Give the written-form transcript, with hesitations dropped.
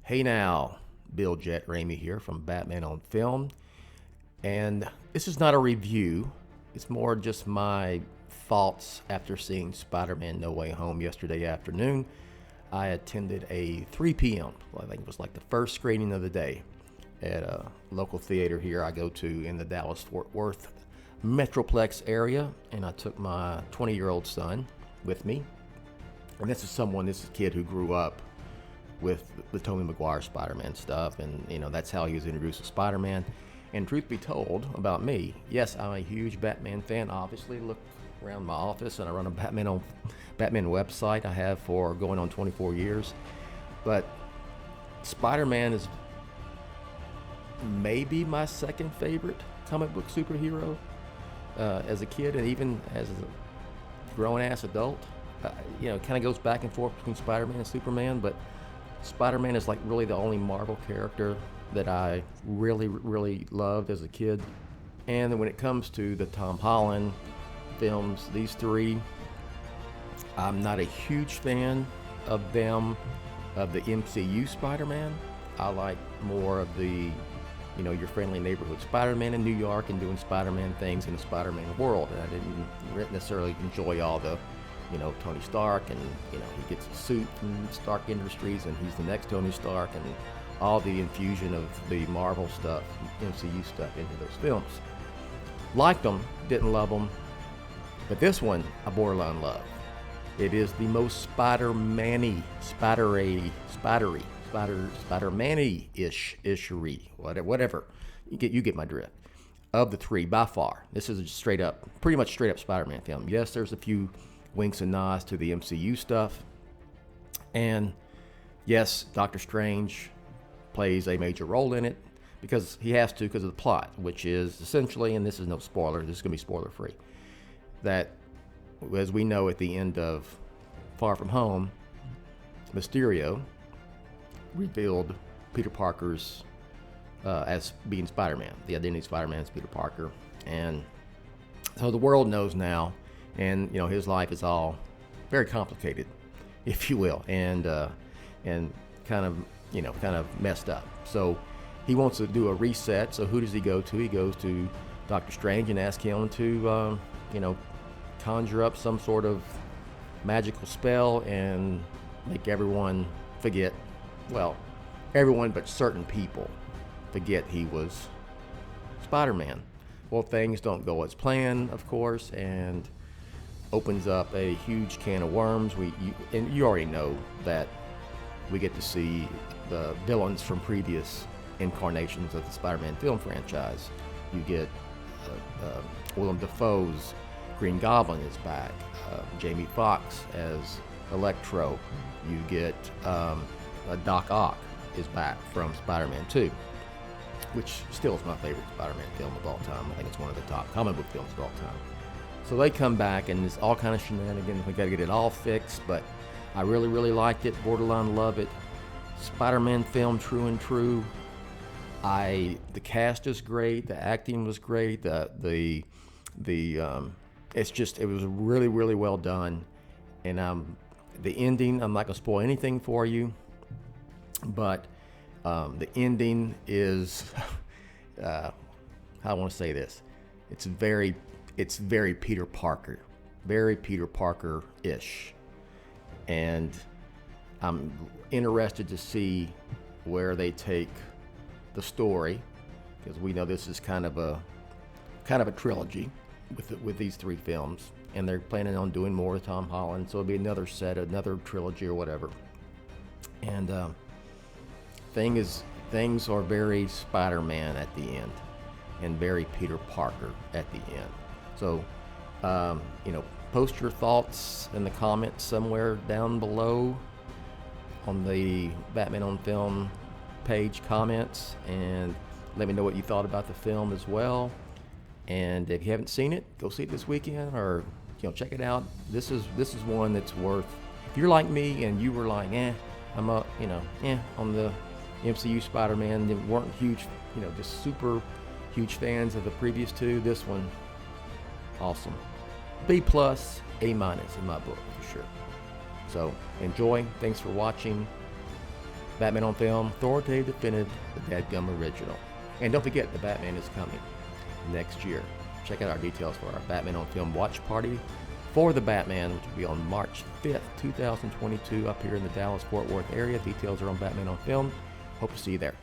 Hey now, Bill Jett Ramey here from Batman on Film. And this is not a review, it's more just my thoughts after seeing Spider-Man No Way Home yesterday afternoon. I attended a 3 p.m., I think it was like the first screening of the day at a local theater here I go to in the Dallas-Fort Worth Metroplex area. And I took my 20-year-old son with me. And this is a kid who grew up with the Tobey Maguire Spider-Man stuff, and that's how he was introduced to Spider-Man. And truth be told about me, yes, I'm a huge Batman fan. Obviously, look around my office, and I run a Batman website I have for going on 24 years. But Spider-Man is maybe my second favorite comic book superhero as a kid, and even as a grown-ass adult. It kind of goes back and forth between Spider-Man and Superman, but Spider-Man is like really the only Marvel character that I really, really loved as a kid. And then when it comes to the Tom Holland films, these three, I'm not a huge fan of them, of the MCU Spider-Man. I like more of the, your friendly neighborhood Spider-Man in New York and doing Spider-Man things in the Spider-Man world. And I didn't necessarily enjoy all the Tony Stark, and he gets a suit from Stark Industries, and he's the next Tony Stark, and all the infusion of the Marvel stuff, MCU stuff into those films. Liked them, didn't love them, but this one I borderline love. It is the most Spider-Man-y, Spider-Man-ish, whatever. You get my drift. Of the three, by far, this is a pretty much straight up Spider-Man film. Yes, there's a few winks and nods to the MCU stuff. And yes, Doctor Strange plays a major role in it because he has to, because of the plot, which is essentially, and this is no spoiler, this is going to be spoiler free, that as we know at the end of Far From Home, Mysterio revealed Peter Parker's as being Spider-Man. The identity of Spider-Man is Peter Parker. And so the world knows now. And his life is all very complicated, if you will, and kind of messed up. So he wants to do a reset. So who does he go to? He goes to Doctor Strange and asks him to conjure up some sort of magical spell and make everyone forget. Well, everyone but certain people forget he was Spider-Man. Well, things don't go as planned, of course, and opens up a huge can of worms. And you already know that we get to see the villains from previous incarnations of the Spider-Man film franchise. You get Willem Dafoe's Green Goblin is back. Jamie Foxx as Electro. You get Doc Ock is back from Spider-Man 2, which still is my favorite Spider-Man film of all time. I think it's one of the top comic book films of all time. So they come back, and it's all kind of shenanigans. We got to get it all fixed, but I really, really liked it. Borderline love it. Spider-Man film, true and true. The cast is great. The acting was great. It was really, really well done. And the ending, I'm not gonna spoil anything for you, but the ending is, how I want to say this. It's very Peter Parker, very Peter Parker-ish. And I'm interested to see where they take the story, because we know this is kind of a trilogy with these three films, and they're planning on doing more with Tom Holland, so it'll be another trilogy or whatever. And things are very Spider-Man at the end, and very Peter Parker at the end. So, post your thoughts in the comments somewhere down below on the Batman on Film page comments, and let me know what you thought about the film as well. And if you haven't seen it, go see it this weekend, or check it out. This is one that's worth. If you're like me and you were like, I'm on the MCU Spider-Man, that weren't huge, just super huge fans of the previous two, this one, awesome. B+, A- in my book, for sure. So enjoy. Thanks for watching. Batman on Film, authoritative, definitive, the dadgum original. And don't forget, the Batman is coming next year. Check out our details for our Batman on Film watch party for the Batman, which will be on March 5th, 2022, up here in the Dallas-Fort Worth area. Details are on Batman on Film. Hope to see you there.